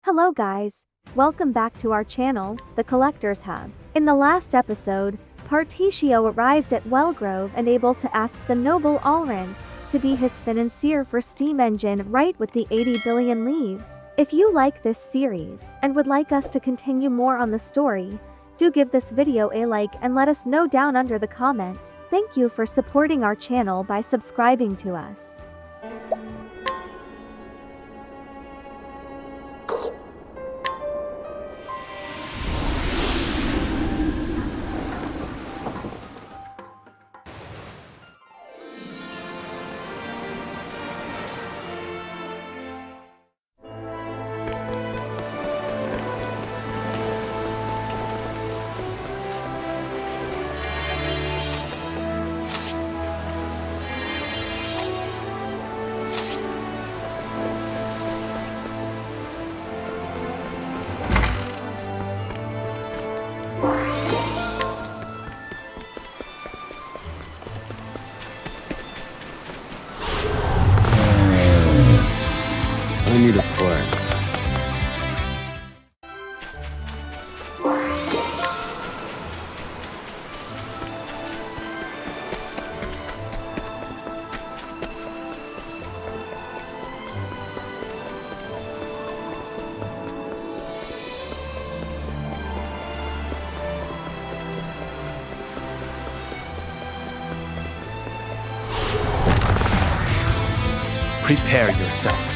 Hello guys, welcome back to our channel, The Collector's Hub. In the last episode, Partitio arrived at Wellgrove and able to ask the noble Alrin to be his financier for steam engine right with the 80 billion leaves. If you like this series and would like us to continue more on the story, do give this video a like and let us know down under the comment. Thank you for supporting our channel by subscribing to us. I need a plan. Prepare yourself.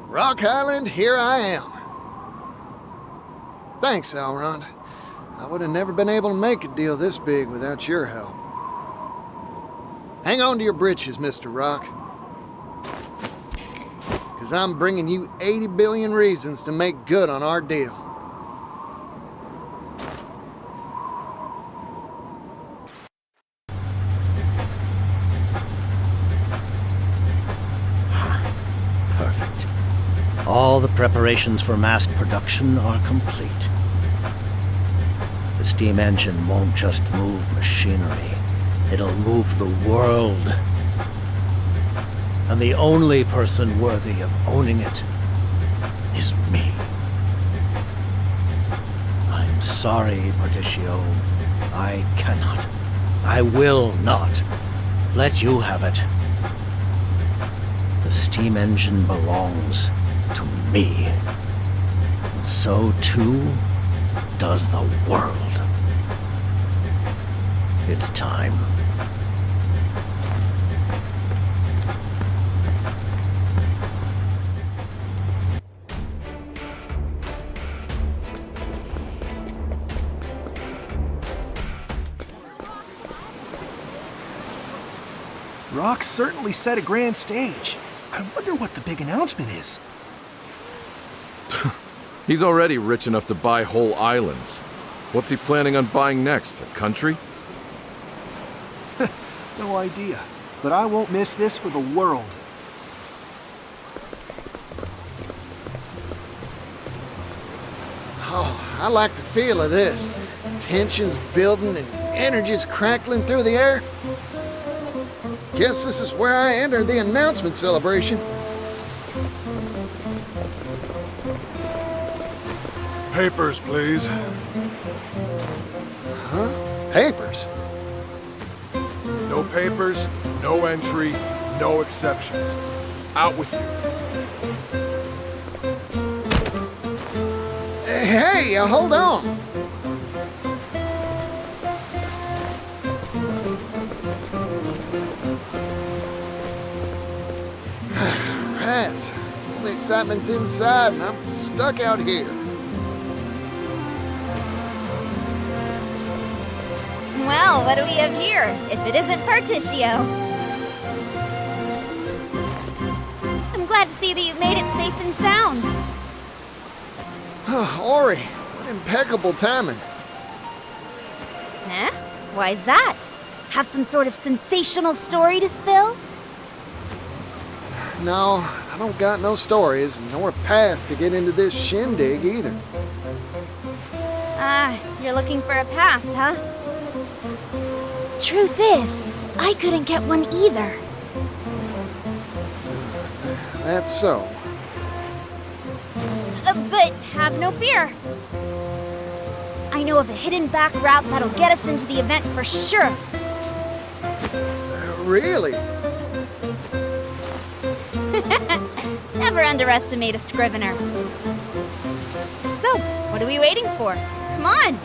Rock Island, here I am. Thanks, Elrond. I would have never been able to make a deal this big without your help. Hang on to your britches, Mr. Rock. Because I'm bringing you 80 billion reasons to make good on our deal. Perfect. All the preparations for mass production are complete. The steam engine won't just move machinery, it'll move the world. And the only person worthy of owning it is me. I'm sorry, Partitio. I cannot, I will not let you have it. The steam engine belongs to me. And so too does the world. It's time. Rock certainly set a grand stage. I wonder what the big announcement is. He's already rich enough to buy whole islands. What's he planning on buying next? A country? No idea. But I won't miss this for the world. Oh, I like the feel of this. Tension's building and Energy's crackling through the air. Guess this is where I enter the announcement celebration. Papers, please. Huh? Papers? No papers, no entry, no exceptions. Out with you. Hey, hold on. Rats. All the excitement's inside and I'm stuck out here. Well, what do we have here, if it isn't Partitio? I'm glad to see that you've made it safe and sound. Ori, what impeccable timing. Huh? Why's that? Have some sort of sensational story to spill? No, I don't got no stories, nor pass to get into this shindig either. Ah, you're looking for a pass, huh? Truth is, I couldn't get one either. That's so. But have no fear. I know of a hidden back route that'll get us into the event for sure. Really? Never underestimate a scrivener. So, what are we waiting for? Come on!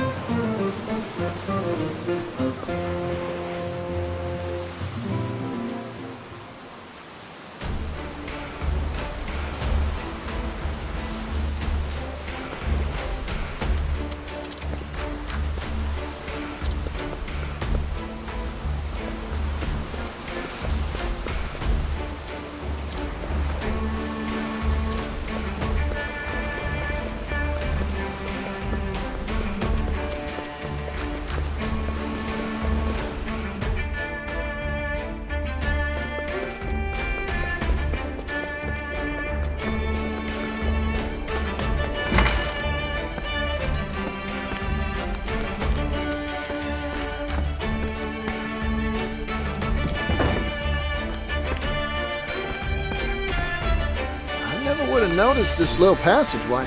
Never would have noticed this little passageway.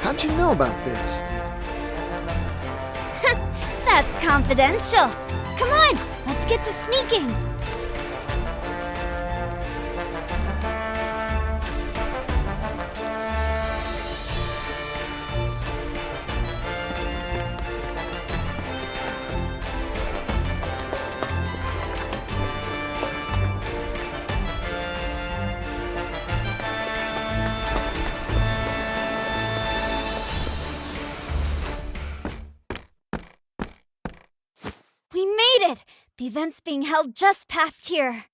How'd you know about this? That's confidential. Come on, let's get to sneaking. We made it! The event's being held just past here.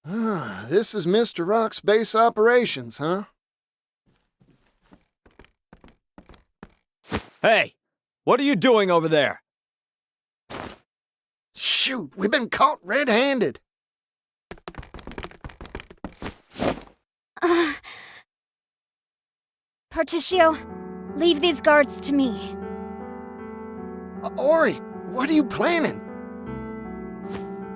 This is Mr. Rock's base operations, huh? Hey, what are you doing over there? Shoot, we've been caught red-handed. Partitio, leave these guards to me. Ori, what are you planning?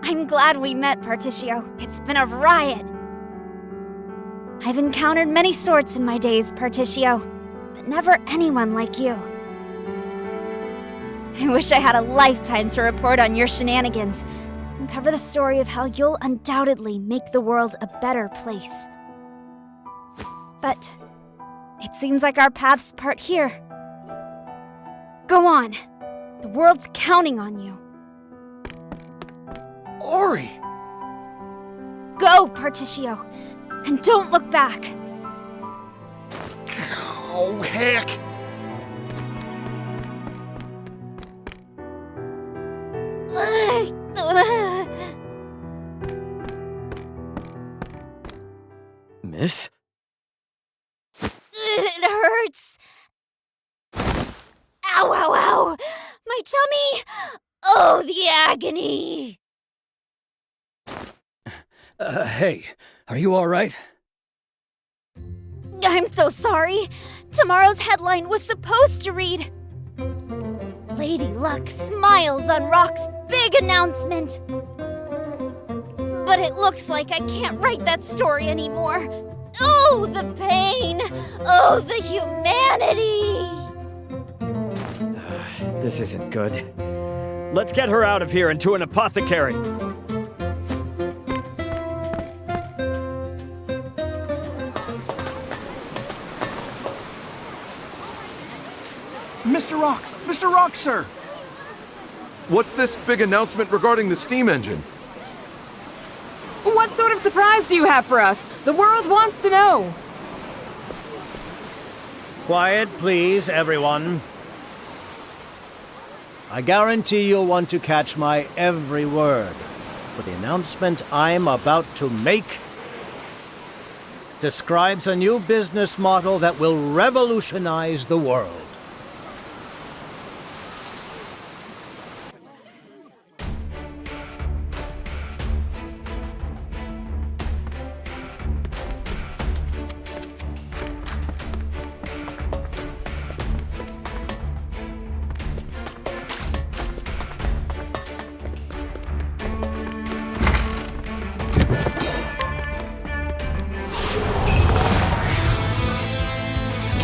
I'm glad we met, Partitio. It's been a riot. I've encountered many sorts in my days, Partitio, but never anyone like you. I wish I had a lifetime to report on your shenanigans and cover the story of how you'll undoubtedly make the world a better place. But it seems like our paths part here. Go on. The world's counting on you. Ori! Go, Partitio, and don't look back. Oh, heck! Miss? It hurts. Ow, ow, ow! My tummy! Oh, the agony! Hey, are you all right? I'm so sorry. Tomorrow's headline was supposed to read, Lady Luck smiles on Rock's big announcement. But it looks like I can't write that story anymore. Oh, the pain! Oh, the humanity! This isn't good. Let's get her out of here and to an apothecary. Mr. Rock! Mr. Rock, sir! What's this big announcement regarding the steam engine? What sort of surprise do you have for us? The world wants to know. Quiet, please, everyone. I guarantee you'll want to catch my every word, for the announcement I'm about to make describes a new business model that will revolutionize the world.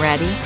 Ready?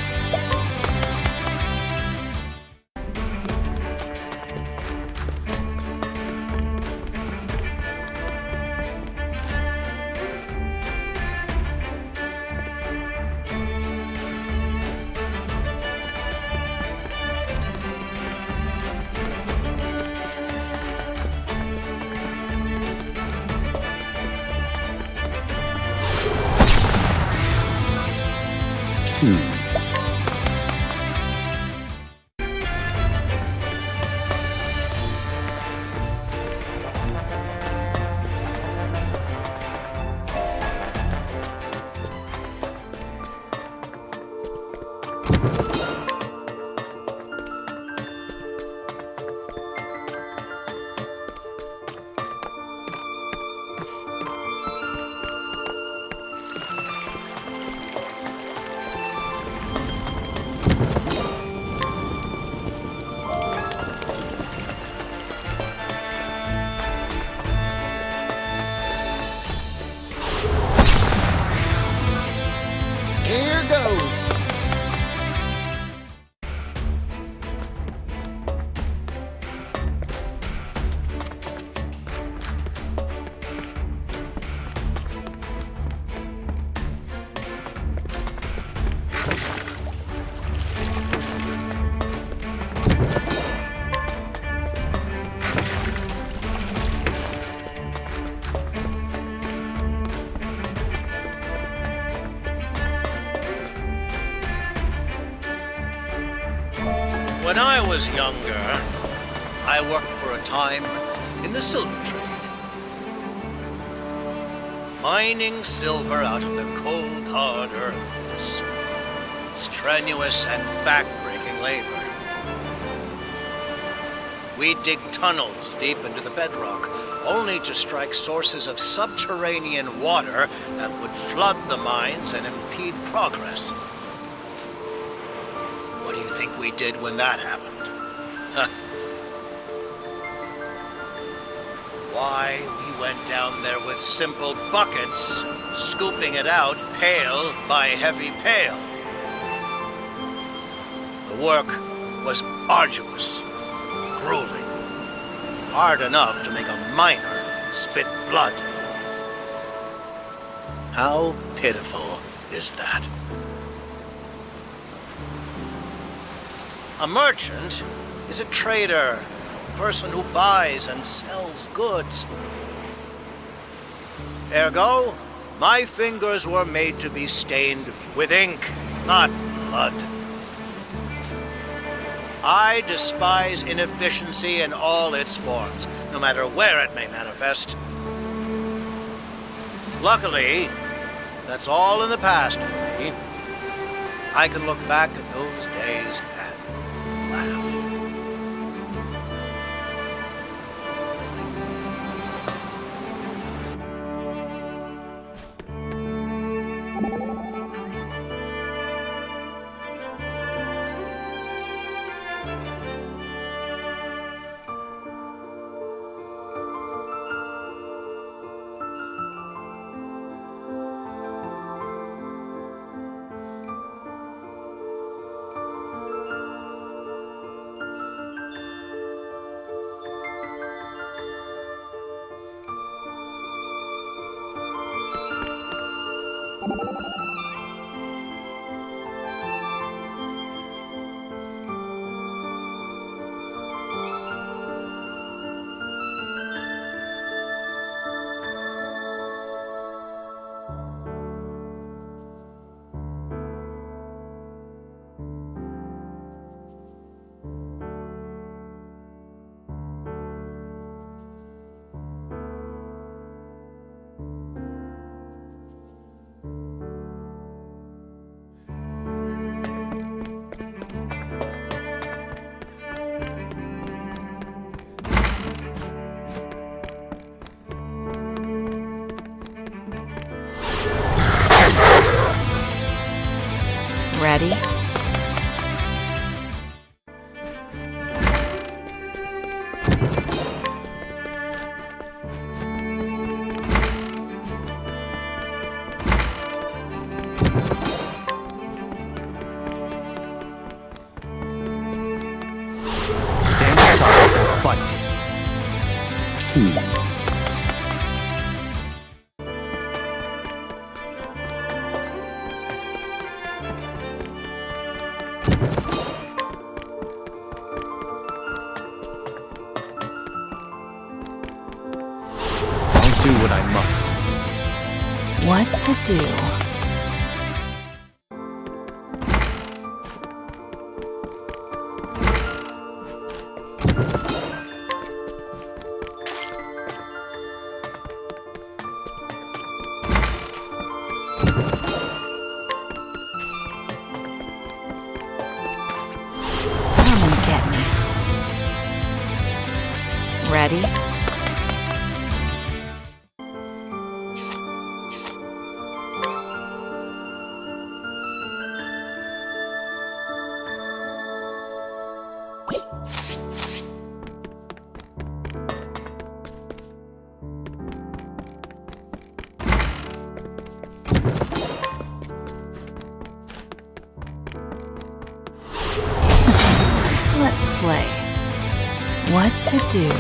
Here goes. When I was younger, I worked for a time in the silver trade. Mining silver out of the cold, hard earth was strenuous and back-breaking labor. We'd dig tunnels deep into the bedrock, only to strike sources of subterranean water that would flood the mines and impede progress. What do you think we did when that happened? Huh. Why, we went down there with simple buckets, scooping it out pail by heavy pail. The work was arduous, grueling, hard enough to make a miner spit blood. How pitiful is that? A merchant is a trader, a person who buys and sells goods. Ergo, my fingers were made to be stained with ink, not blood. I despise inefficiency in all its forms, no matter where it may manifest. Luckily, that's all in the past for me. I can look back at those days and laugh. Ready? Stand aside and fight. I'll do what I must. What to do? Come and get me. Ready? Let's play. What to do?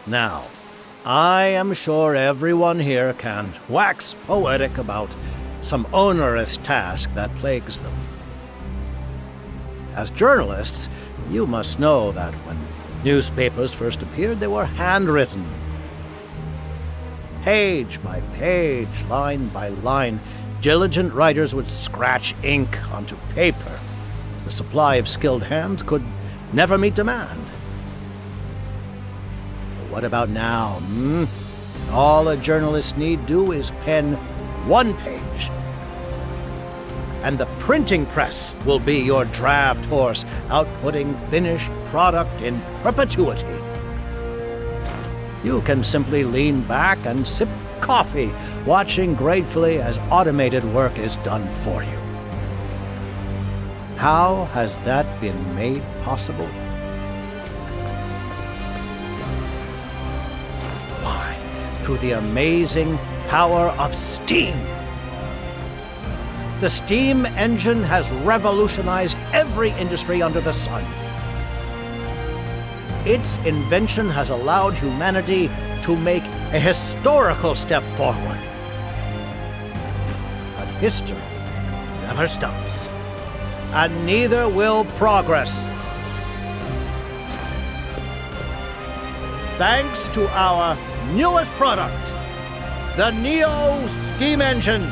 Now, I am sure everyone here can wax poetic about some onerous task that plagues them. As journalists, you must know that when newspapers first appeared, they were handwritten. Page by page, line by line, diligent writers would scratch ink onto paper. The supply of skilled hands could never meet demand. What about now, All a journalist need do is pen one page. And the printing press will be your draft horse, outputting finished product in perpetuity. You can simply lean back and sip coffee, watching gratefully as automated work is done for you. How has that been made possible? Through the amazing power of steam. The steam engine has revolutionized every industry under the sun. Its invention has allowed humanity to make a historical step forward. But history never stops, and neither will progress. Thanks to our newest product, the Neo Steam Engine.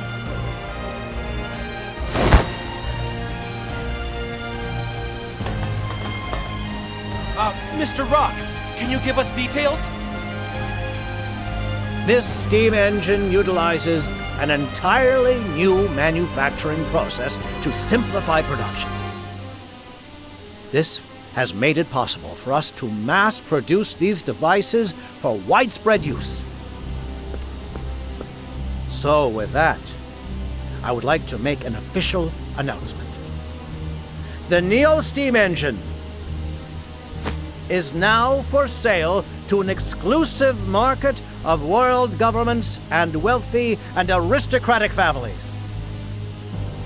Mr. Rock, can you give us details? This steam engine utilizes an entirely new manufacturing process to simplify production. This has made it possible for us to mass produce these devices for widespread use. So with that, I would like to make an official announcement. The Neo Steam Engine is now for sale to an exclusive market of world governments and wealthy and aristocratic families.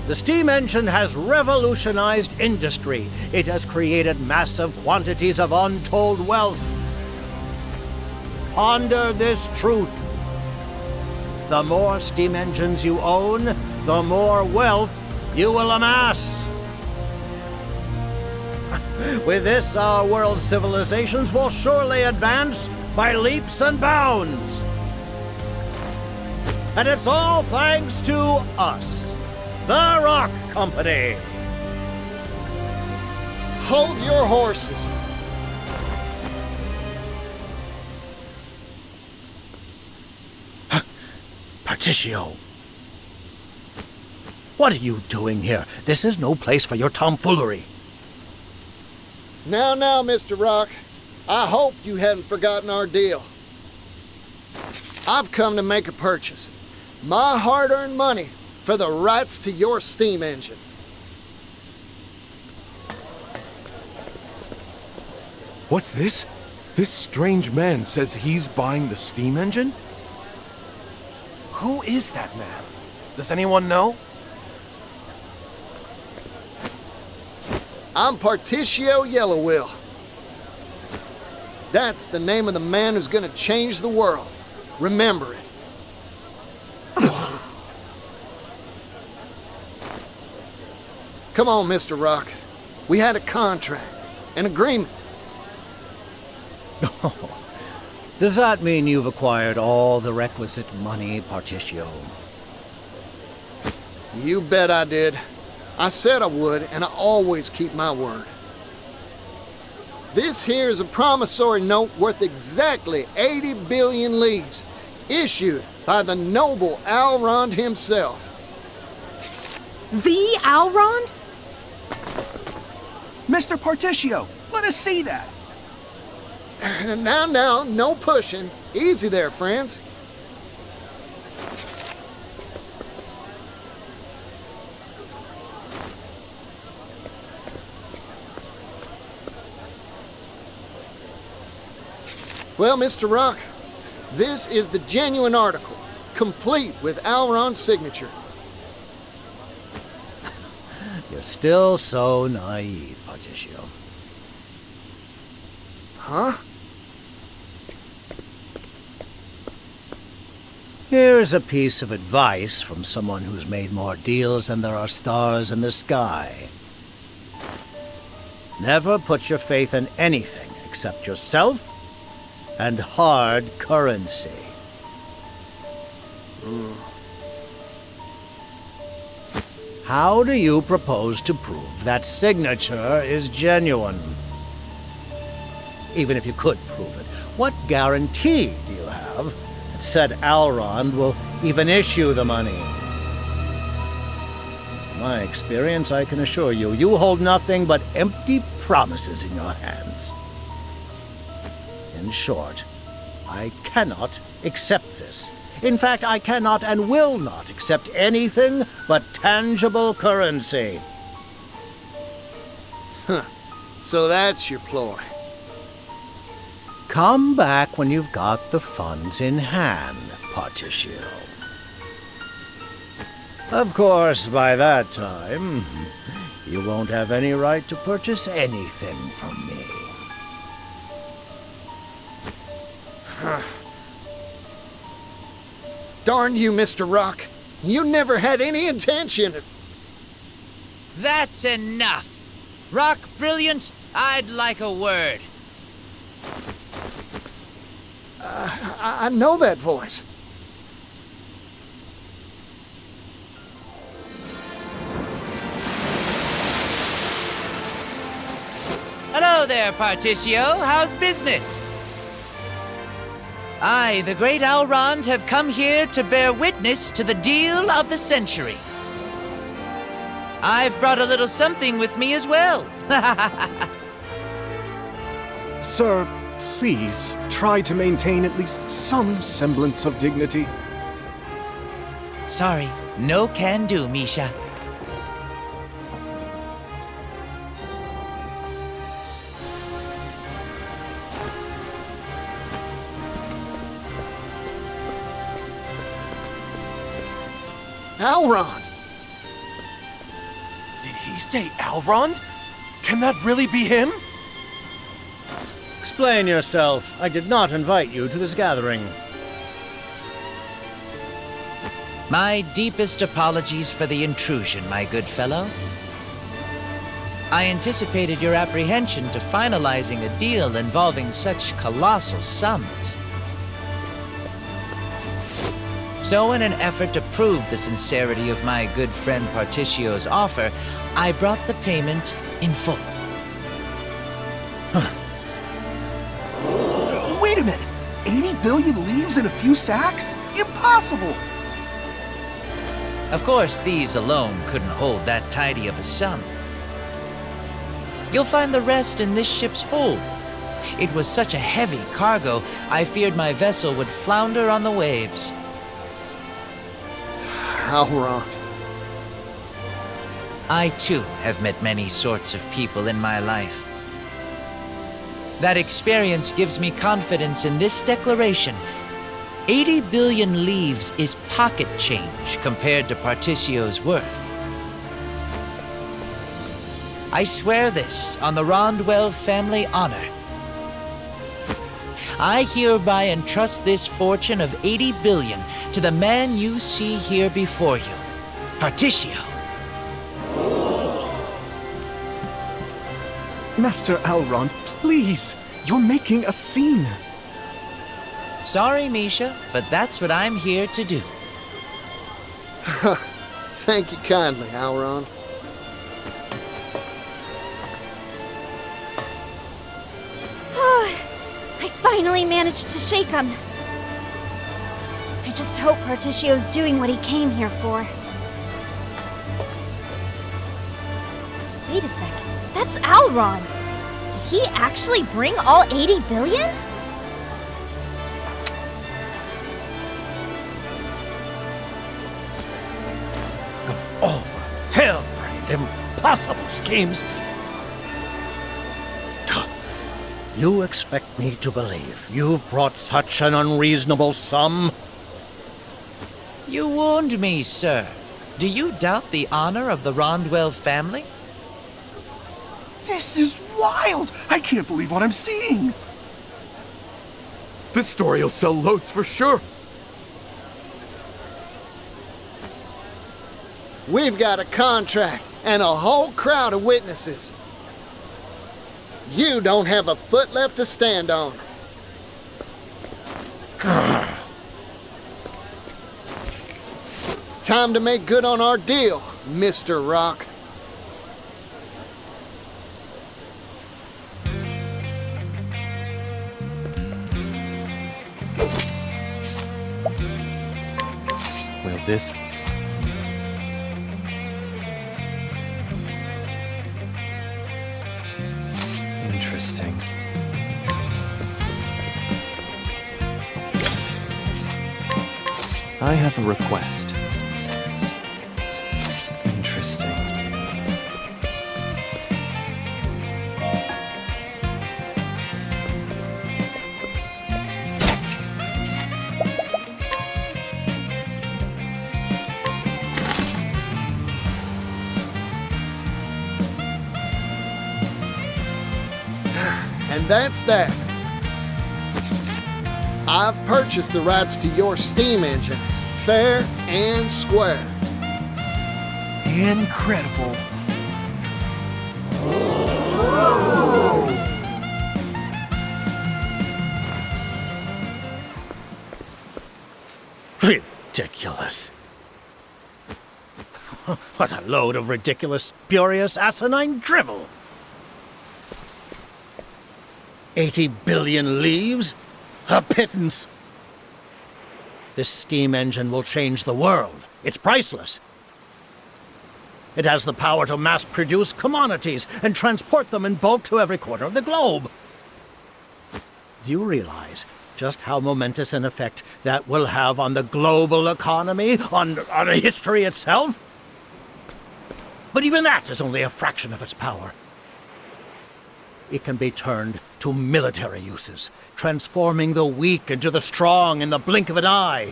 The steam engine has revolutionized industry. It has created massive quantities of untold wealth. Ponder this truth. The more steam engines you own, the more wealth you will amass. With this, our world's civilizations will surely advance by leaps and bounds. And it's all thanks to us, the Rock Company. Hold your horses. Partitio. What are you doing here? This is no place for your tomfoolery. Now, Mr. Rock. I hope you hadn't forgotten our deal. I've come to make a purchase. My hard-earned money for the rights to your steam engine. What's this? This strange man says he's buying the steam engine? Who is that man? Does anyone know? I'm Partitio Yellowwill. That's the name of the man who's gonna change the world. Remember it. Come on, Mr. Rock. We had a contract, an agreement. Does that mean you've acquired all the requisite money, Partitio? You bet I did. I said I would, and I always keep my word. This here is a promissory note worth exactly 80 billion leaves, issued by the noble Alrond himself. The Alrond? Mr. Partitio, let us see that. Now, no pushing. Easy there, friends. Well, Mr. Rock, this is the genuine article, complete with Alron's signature. You're still so naive, Partitio. Huh? Here's a piece of advice from someone who's made more deals than there are stars in the sky. Never put your faith in anything except yourself and hard currency. How do you propose to prove that signature is genuine? Even if you could prove it, what guarantee do you have that said Alrond will even issue the money? In my experience, I can assure you, you hold nothing but empty promises in your hands. In short, I cannot accept this. In fact, I cannot and will not accept anything but tangible currency. Huh. So that's your ploy. Come back when you've got the funds in hand, Partitio. Of course, by that time, you won't have any right to purchase anything from me. Darn you, Mr. Rock. You never had any intention of... That's enough. Rock Brilliant, I'd like a word. I know that voice. Hello there, Partitio. How's business? I, the great Alrond, have come here to bear witness to the deal of the century. I've brought a little something with me as well. Sir, please try to maintain at least some semblance of dignity. Sorry, no can do, Misha. Elrond! Did he say Elrond? Can that really be him? Explain yourself. I did not invite you to this gathering. My deepest apologies for the intrusion, my good fellow. I anticipated your apprehension to finalizing a deal involving such colossal sums. So in an effort to prove the sincerity of my good friend Partitio's offer, I brought the payment in full. Wait a minute! 80 billion leaves in a few sacks? Impossible! Of course, these alone couldn't hold that tidy of a sum. You'll find the rest in this ship's hold. It was such a heavy cargo, I feared my vessel would flounder on the waves. Elrond. I too have met many sorts of people in my life. That experience gives me confidence in this declaration. 80 billion leaves is pocket change compared to Partitio's worth. I swear this on the Rondwell family honor. I hereby entrust this fortune of 80 billion to the man you see here before you, Partitio. Master Elrond, please! You're making a scene! Sorry, Misha, but that's what I'm here to do. Thank you kindly, Elrond. I finally managed to shake him. I just hope Partitio's doing what he came here for. Wait a second. That's Elrond. Did he actually bring all 80 billion? Of all the hell-brained, impossible schemes, you expect me to believe you've brought such an unreasonable sum? You wound me, sir. Do you doubt the honor of the Rondwell family? This is wild! I can't believe what I'm seeing! This story will sell loads for sure. We've got a contract and a whole crowd of witnesses. You don't have a foot left to stand on. Time to make good on our deal, Mr. Rock. Well, this... Interesting. I have a request. Interesting. And that's that. I've purchased the rights to your steam engine, fair and square. Incredible. Ridiculous. What a load of ridiculous, spurious, asinine drivel. 80 billion leaves? A pittance. This steam engine will change the world. It's priceless. It has the power to mass-produce commodities and transport them in bulk to every corner of the globe. Do you realize just how momentous an effect that will have on the global economy, on history itself? But even that is only a fraction of its power. It can be turned to military uses, transforming the weak into the strong in the blink of an eye.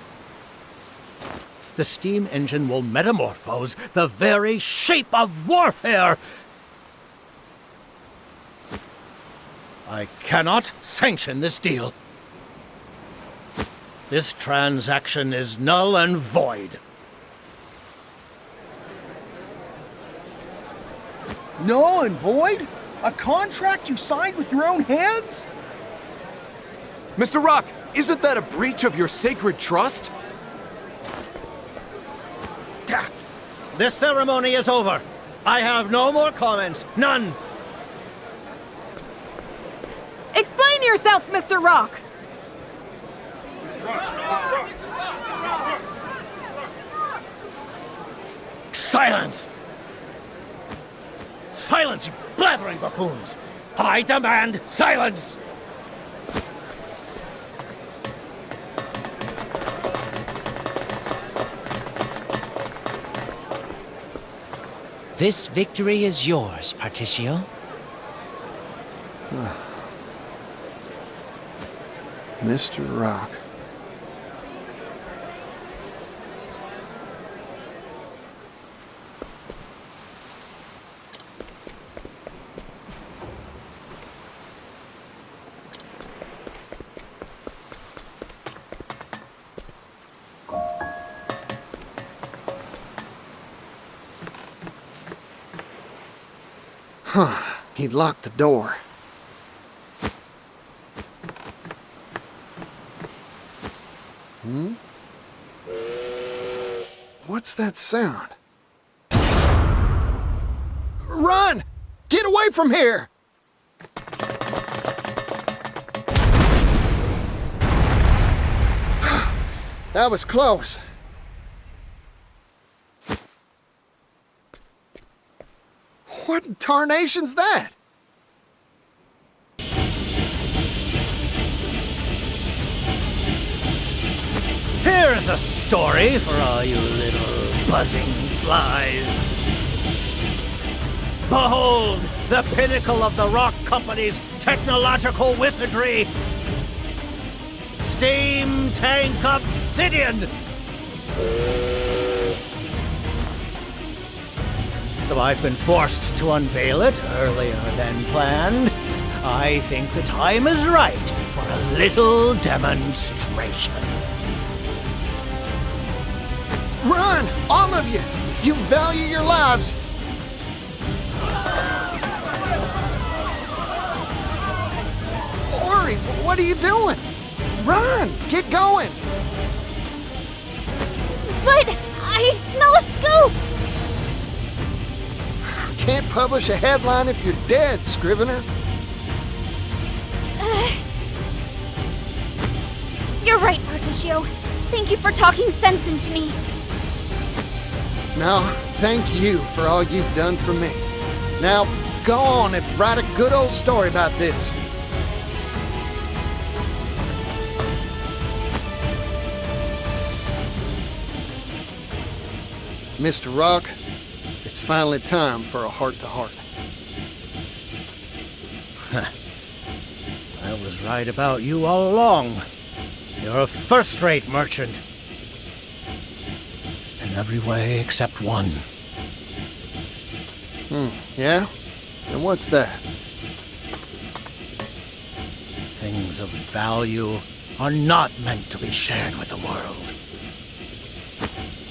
the steam engine will metamorphose the very shape of warfare. I cannot sanction this deal. This transaction is null and void. Null and void? A contract you signed with your own hands? Mr. Rock, isn't that a breach of your sacred trust? This ceremony is over. I have no more comments. None. Explain yourself, Mr. Rock! Silence! Silence, you blathering buffoons! I demand silence! This victory is yours, Partitio. Mr. Rock. Huh. He locked the door. What's that sound? Run! Get away from here! That was close. What in tarnation's that? Here's a story for all you little buzzing flies. Behold, the pinnacle of the Rock Company's technological wizardry. Steam Tank Obsidian! Though I've been forced to unveil it earlier than planned, I think the time is right for a little demonstration. Run! All of you! If you value your lives! Ori, what are you doing? Run! Get going! But I smell a scoop! Can't publish a headline if you're dead, Scrivener. You're right, Partitio. Thank you for talking sense into me. No, thank you for all you've done for me. Now, go on and write a good old story about this. Mr. Rock, it's finally time for a heart-to-heart. I was right about you all along. You're a first-rate merchant. In every way except one. Yeah? And what's that? Things of value are not meant to be shared with the world.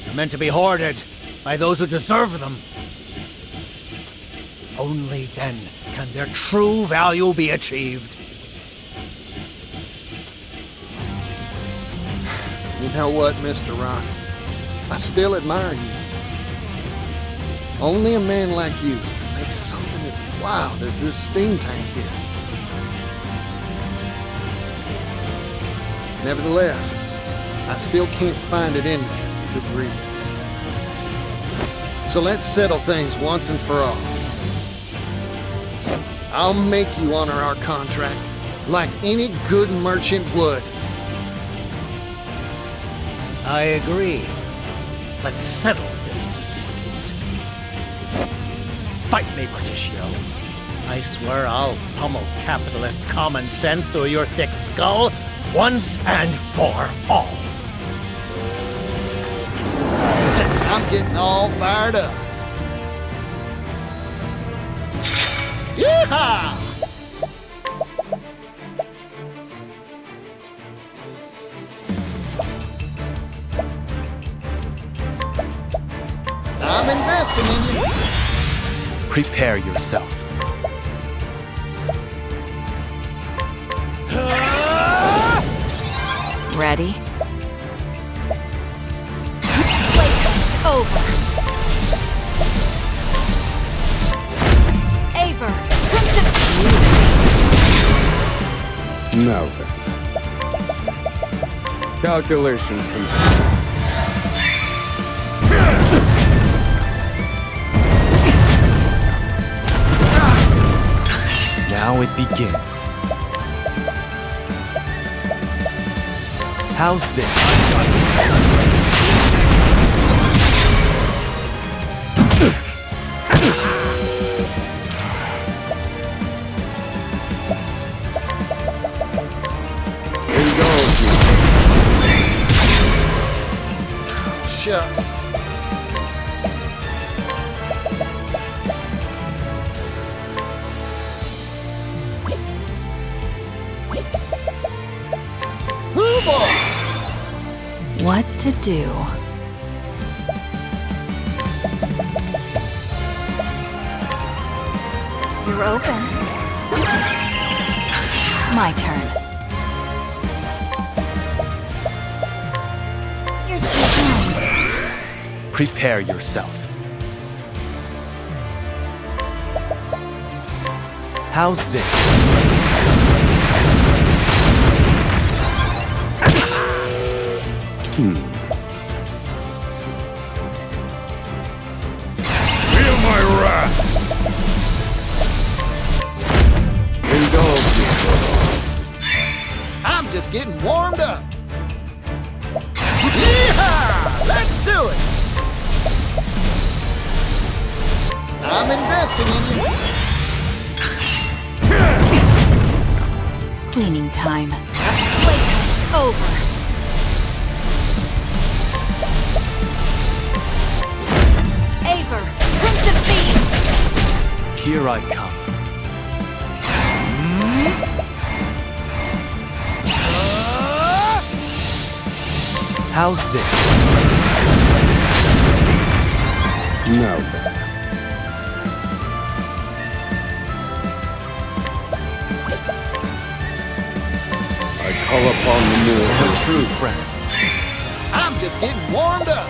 They're meant to be hoarded by those who deserve them. Only then can their true value be achieved. You know what, Mr. Rock? I still admire you. Only a man like you can make something as wild as this steam tank here. Nevertheless, I still can't find it in me to breathe. So let's settle things once and for all. I'll make you honor our contract, like any good merchant would. I agree. Let's settle this dispute. Fight me, Partitio. I swear I'll pummel capitalist common sense through your thick skull once and for all. I'm getting all fired up. Yeehaw! I'm investing in you. Prepare yourself. Ready? Playtime's over. Eivor, Crimson... Now then. Calculations complete. Now it begins. How's this? Indulge me. Shucks. What to do? You're open. My turn. You're too kind. Prepare yourself. How's this? Feel my wrath! Indulge me. I'm just getting warmed up. Yeehaw! Let's do it! I'm investing in you. Cleaning time. Playtime's over. Eivor, Crimson Thieves! Here I come. How's this? Now then. I call upon the A mirror. true friend. I'm just getting warmed up.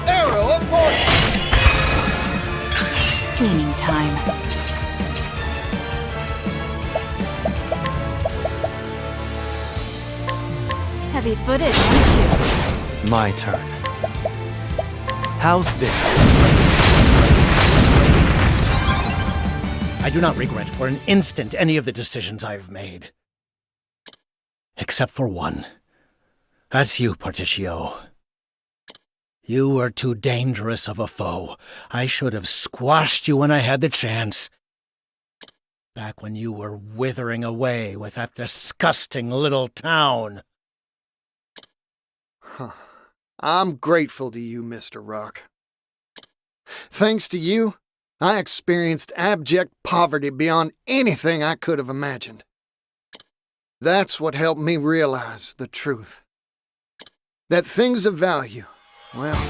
Arrow of fortune. Cleaning time. Heavy-footed, aren't My turn. How's this? I do not regret for an instant any of the decisions I have made. Except for one. That's you, Partitio. You were too dangerous of a foe. I should have squashed you when I had the chance. Back when you were withering away with that disgusting little town. Huh. I'm grateful to you, Mr. Rock. Thanks to you, I experienced abject poverty beyond anything I could have imagined. That's what helped me realize the truth. That things of value, well,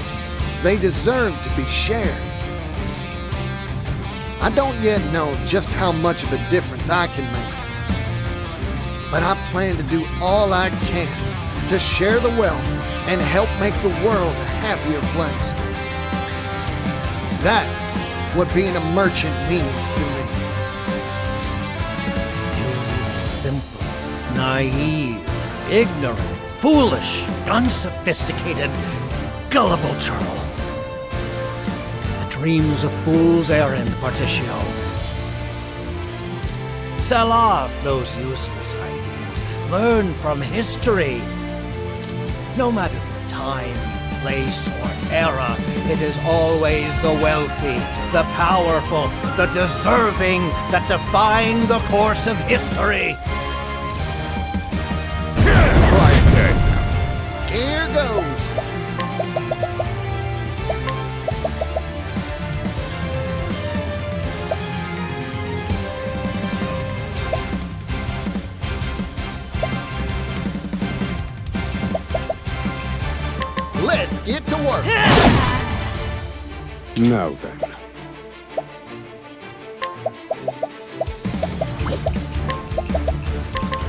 they deserve to be shared. I don't yet know just how much of a difference I can make, but I plan to do all I can to share the wealth and help make the world a happier place. That's what being a merchant means to me. You simple, naive, ignorant, foolish, unsophisticated, gullible churl. The dreams of fools errand, Partitio. Sell off those useless ideas. Learn from history. No matter your time, place, or era. It is always the wealthy, the powerful, the deserving that define the course of history. Try again. Here goes. Let's get to work. Now then.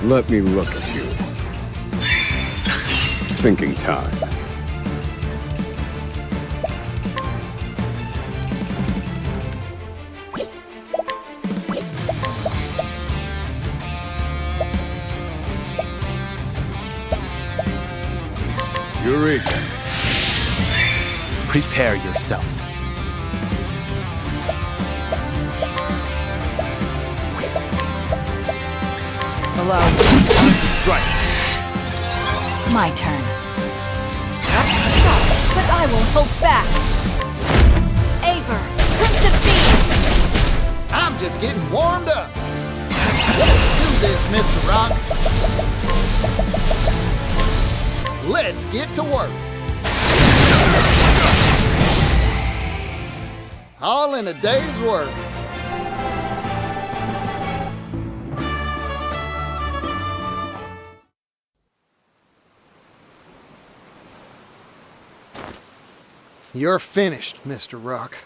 Let me look at you. Thinking time. Eureka. Prepare yourself. Allow me time to strike. My turn. But I will hold back. Aver, Prince of Thieves! I'm just getting warmed up. Let's do this, Mr. Rock. Let's get to work. All in a day's work. You're finished, Mr. Rock.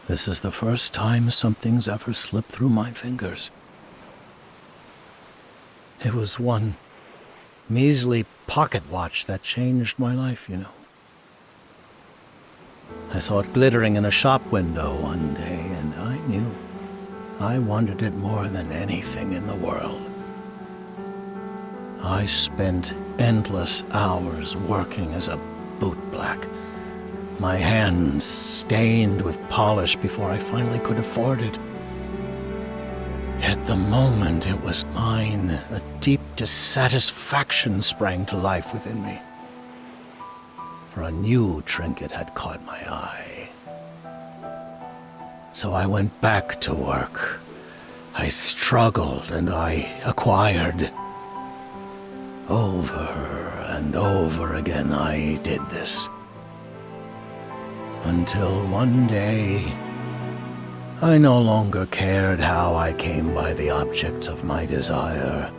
This is the first time something's ever slipped through my fingers. It was one measly pocket watch that changed my life, you know. I saw it glittering in a shop window one day, and I knew I wanted it more than anything in the world. I spent endless hours working as a bootblack, my hands stained with polish before I finally could afford it. At the moment it was mine, a deep dissatisfaction sprang to life within me. For a new trinket had caught my eye. So I went back to work. I struggled and I acquired. Over and over again I did this. Until one day, I no longer cared how I came by the objects of my desire.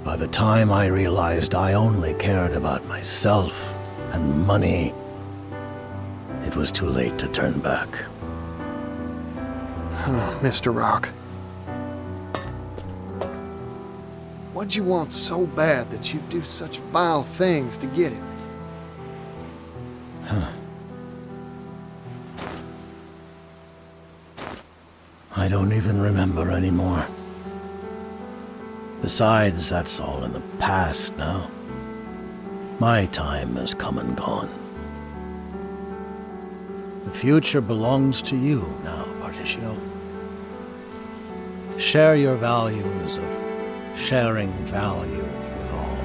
By the time I realized I only cared about myself and money, it was too late to turn back. Mr. Rock. What'd you want so bad that you'd do such vile things to get it? I don't even remember anymore. Besides, that's all in the past now. My time has come and gone. The future belongs to you now, Partitio. Share your values of sharing value with all.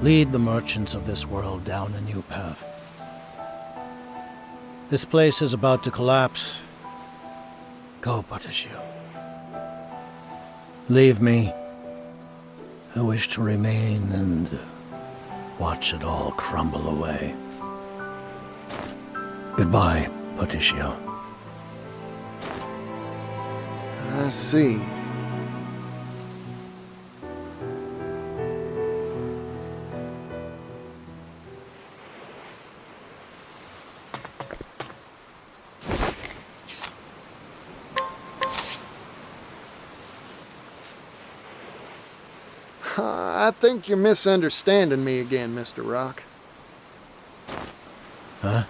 Lead the merchants of this world down a new path. This place is about to collapse. Go, Partitio. Leave me. I wish to remain and watch it all crumble away. Goodbye, Partitio. I see. I think you're misunderstanding me again, Mr. Rock. Huh?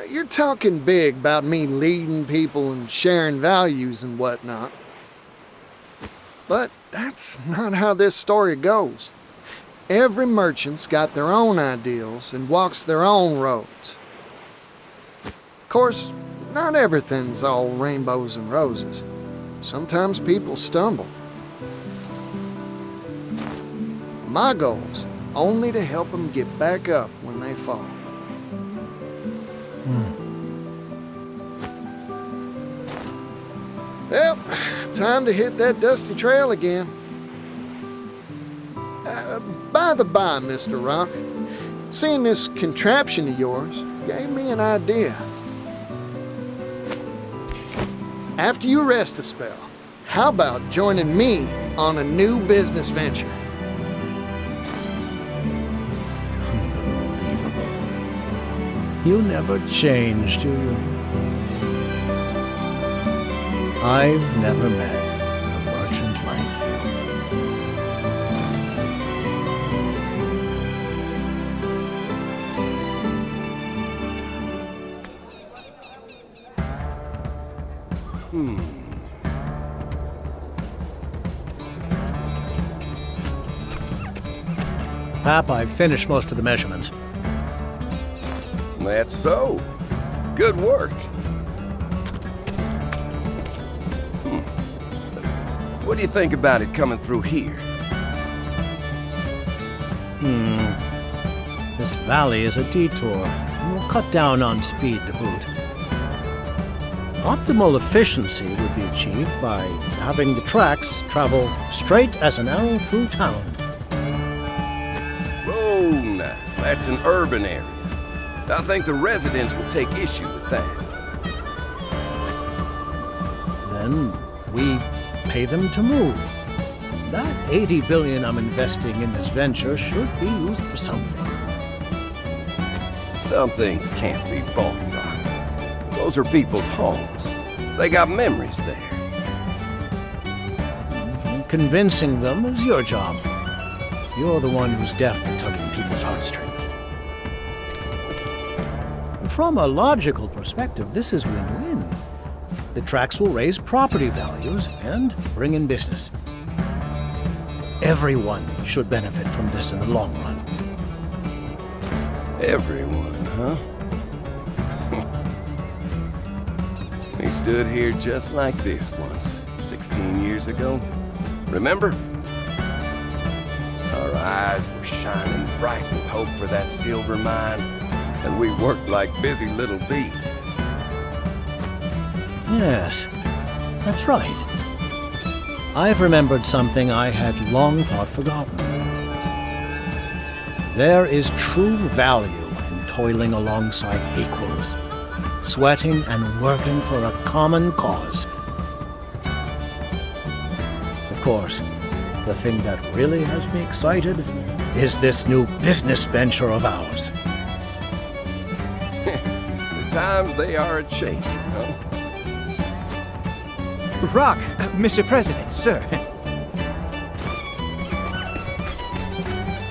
You're talking big about me leading people and sharing values and whatnot. But that's not how this story goes. Every merchant's got their own ideals and walks their own roads. Of course, not everything's all rainbows and roses. sometimes people stumble. My goal's only to help them get back up when they fall. Well, time to hit that dusty trail again. By the by, Mr. Rock, seeing this contraption of yours gave me an idea. After you rest a spell, how about joining me on a new business venture? You never change, do you? I've never met a merchant like you. Pap, I've finished most of the measurements. That's so. Good work. What do you think about it coming through here? This valley is a detour. We'll cut down on speed to boot. Optimal efficiency would be achieved by having the tracks travel straight as an arrow through town. Oh, now, that's an urban area. I think the residents will take issue with that. Then we pay them to move. That $80 billion I'm investing in this venture should be used for something. Some things can't be bought, Doc. Those are people's homes. They got memories there. Convincing them is your job. You're the one who's deft at tugging people's heartstrings. From a logical perspective, this is win-win. The tracks will raise property values and bring in business. Everyone should benefit from this in the long run. Everyone, huh? We stood here just like this once, 16 years ago. Remember? Our eyes were shining bright with hope for that silver mine, and we worked like busy little bees. Yes, that's right. I've remembered something I had long thought forgotten. There is true value in toiling alongside equals, sweating and working for a common cause. Of course, the thing that really has me excited is this new business venture of ours. The times they are a-changing, huh? Rock, Mr. President, sir.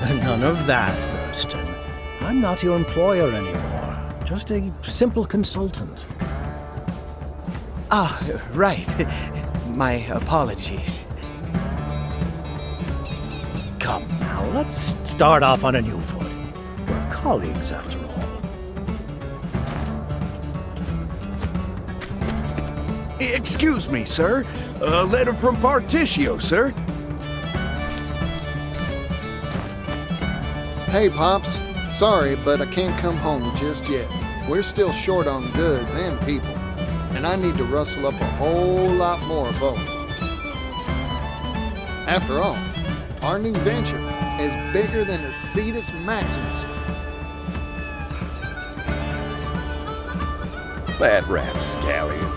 None of that, Thurston. I'm not your employer anymore. Just a simple consultant. Ah, right. My apologies. Come now, let's start off on a new foot. We're colleagues, after all. Excuse me, sir. A letter from Partitio, sir. Hey, Pops. Sorry, but I can't come home just yet. We're still short on goods and people, and I need to rustle up a whole lot more of both. After all, our new venture is bigger than a Cetus Maximus. That rapscallion.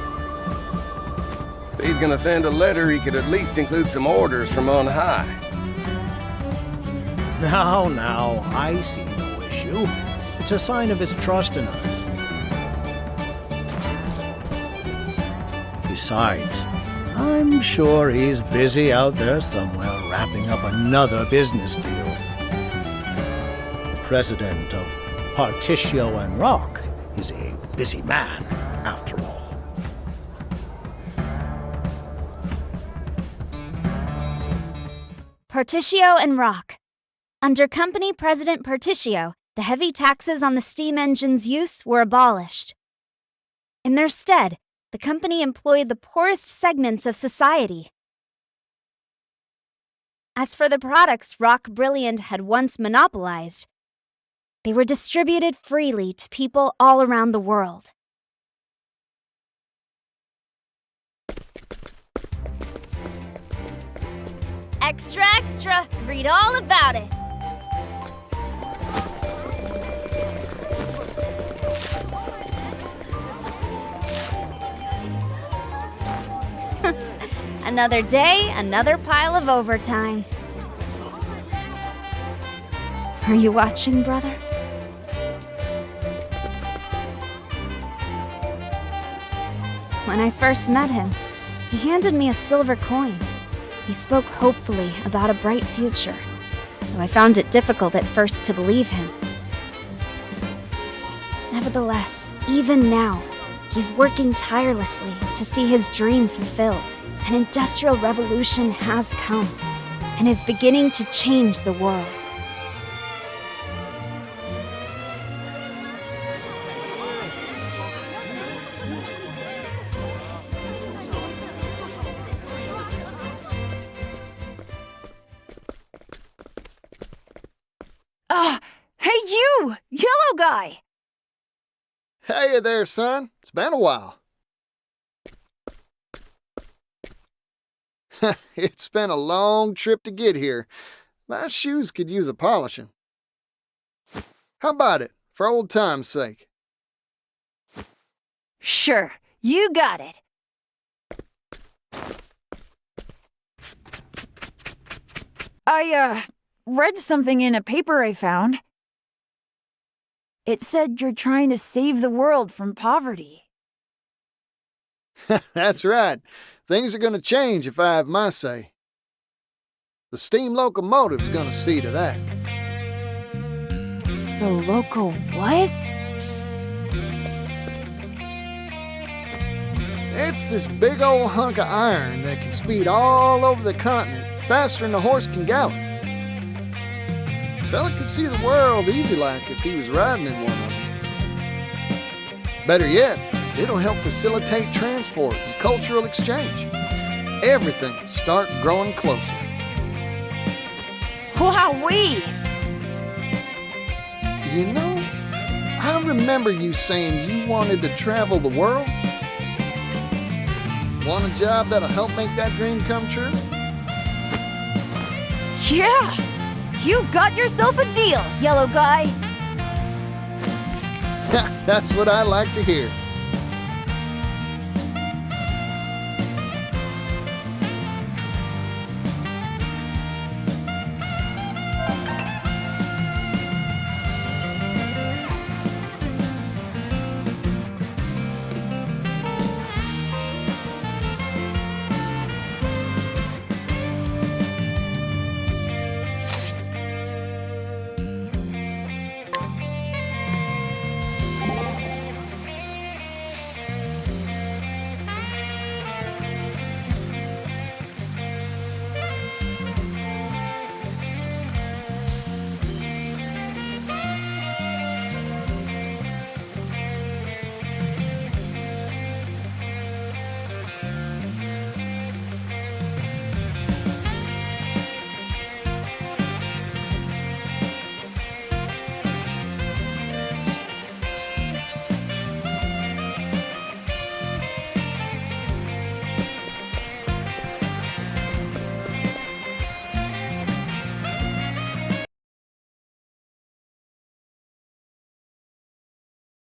If he's gonna send a letter, he could at least include some orders from on high. Now, I see no issue. It's a sign of his trust in us. Besides, I'm sure he's busy out there somewhere wrapping up another business deal. The president of Partitio and Rock is a busy man, after all. Partitio and Rock. Under Company President Partitio, the heavy taxes on the steam engine's use were abolished. In their stead, the company employed the poorest segments of society. As for the products Rock Brilliant had once monopolized, they were distributed freely to people all around the world. Extra, extra! Read all about it! Another day, another pile of overtime. Are you watching, brother? When I first met him, he handed me a silver coin. He spoke hopefully about a bright future, though I found it difficult at first to believe him. Nevertheless, even now, he's working tirelessly to see his dream fulfilled. An industrial revolution has come and is beginning to change the world. Hey you! Yellow guy! Hey there, son. It's been a while. It's been a long trip to get here. My shoes could use a polishing. How about it, for old time's sake? Sure, you got it. I, read something in a paper I found. It said you're trying to save the world from poverty. That's right. Things are gonna change if I have my say. The steam locomotive's gonna see to that. The local what? It's this big old hunk of iron that can speed all over the continent faster than a horse can gallop. Fella could see the world easy like if he was riding in one of them. Better yet, it'll help facilitate transport and cultural exchange. Everything will start growing closer. Wowee! You know, I remember you saying you wanted to travel the world. Want a job that'll help make that dream come true? Yeah! You got yourself a deal, yellow guy! That's what I like to hear.